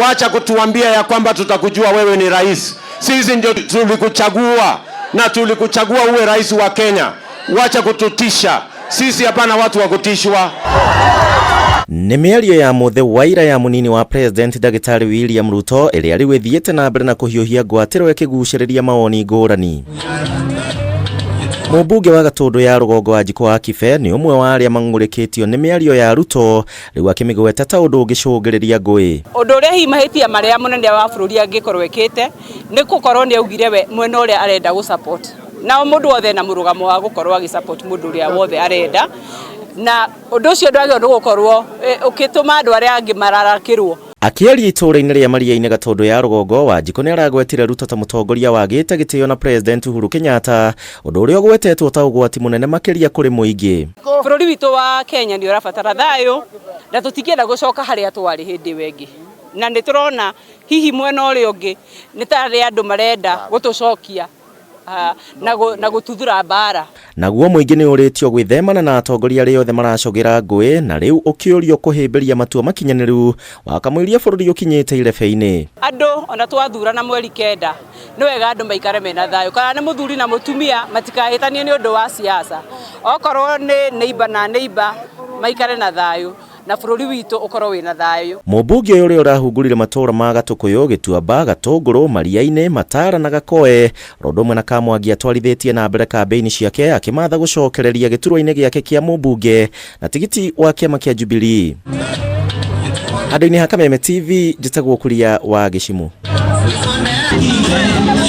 Wacha kutuambia ya kwamba tutakujua wewe ni rais. Sisi ndio tulikuchagua na tulikuchagua uwe rais wa Kenya. Wacha kututisha. Sisi hapana watu wa kutishwa. Nĩ mĩario ya Mũthĩ ya mũnini wa President Dagĩtarĩ William Ruto ĩrĩa rĩu ĩthiĩte na mbere na kũhiũhia ngwatanĩro ĩkĩgucĩrĩria mawoni ngũrani. Mũmbunge wa Gatũndũ ya rũgongo Wanjikũ wa Kibe nĩ ũmwe wa arĩa mang'ũrĩkĩtio nĩ mĩario ya Ruto rĩu akĩmĩgweta ta ũndũ ũngĩcũngĩrĩria ngũĩ. Ũndũ ũrĩa hihi mahĩtia marĩa mũnene wa bũrũri angĩkorwo ĩkĩte nĩ gũkorwo nĩ augire we mwena ũrĩa arenda gũ-support. Na mũndũ wothe na mũrũgamo wa gũkorwo agĩ-support mũndũ ũrĩa wothe arenda. Na ũndũ ũcio ndwagĩrĩirwo gũkorwo ũkĩtũma andũ arĩa angĩ mararakĩrwo. Akĩaria itũũra-inĩ rĩa Maria-inĩ Gatũndũ ya rũgongo, Wanjikũ nĩ aragwetire Ruto ta mũtongoria wagĩte gĩtĩo na President Uhuru Kenyatta, ũndũ ũrĩa ũgwetetwo ta ũgwati mũnene makĩria kũrĩ mũingĩ. Bũrũri witũ wa Kenya nĩ ũrabatara thayũ na tũtikĩenda gũcoka harĩa twarĩ hĩndĩ wengĩ. Na nĩ tũrona hihi mwena ũrĩa ũngĩ nĩ tarĩ andũ marenda gũtũcokia na gũtuthura mbara. Naguo mũingĩ nĩ ũrĩtio gwĩthemana na atongoria arĩa othe maracogera ngũĩ, na rĩu ũkĩũrio kũhĩmbĩria matua makinyanĩru wakamũiria bũrũri ũkinyĩte irebe-inĩ. Andũ ona twathurana mweri 9 nĩ wega andũ maikare mena thayũ, kana nĩ mũthuri na mũtumia matikahĩtanie nĩ ũndũ wa siasa. Okorwo nĩ neighbor na neighbor maikare na thayũ na bũrũri witũ ũkorwo wĩna thayũ. Mũmbunge ũrĩa ũrahungurire matũũra ma Gatũkũyũ, Gĩtuamba, Gatũngũrũ, Maria-inĩ, Matara na Gakoe, Rodomwe na Kamwangi atwarithĩtie na mbere kambĩini ciake akĩmatha gũcokereria gĩturwa-inĩ gĩake kĩa mũmbunge na tigiti wa kĩama kĩa Jubilee. Handũ-inĩ ha Kameme TV, njĩtagwo Kuria wa Gĩcimũ.